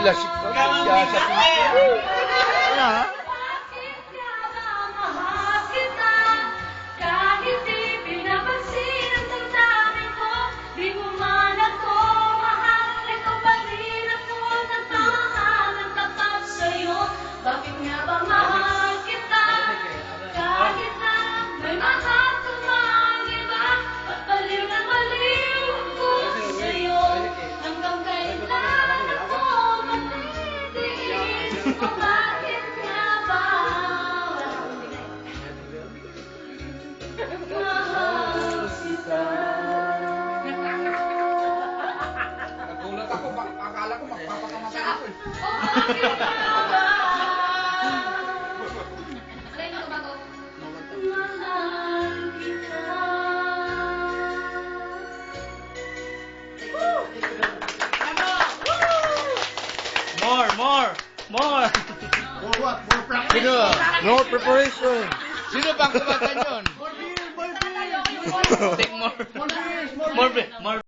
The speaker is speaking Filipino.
lasik ka. Siya sa pinto. Wala ha? Bakit nga ba mahal kita? Kahit na may mahal ka mang iba, at baliw na baliw ako sa'yo. Hanggang kailan ako matitigil? O bakit nga ba mahal kita? Nagulat ako. Akala ko magpapakamatay ako eh. O bakit nga ba mahal kita? More! More what? More practice? Sino? More preparation! Sino bang kumatan yun? More beer! Take more! More beers! More!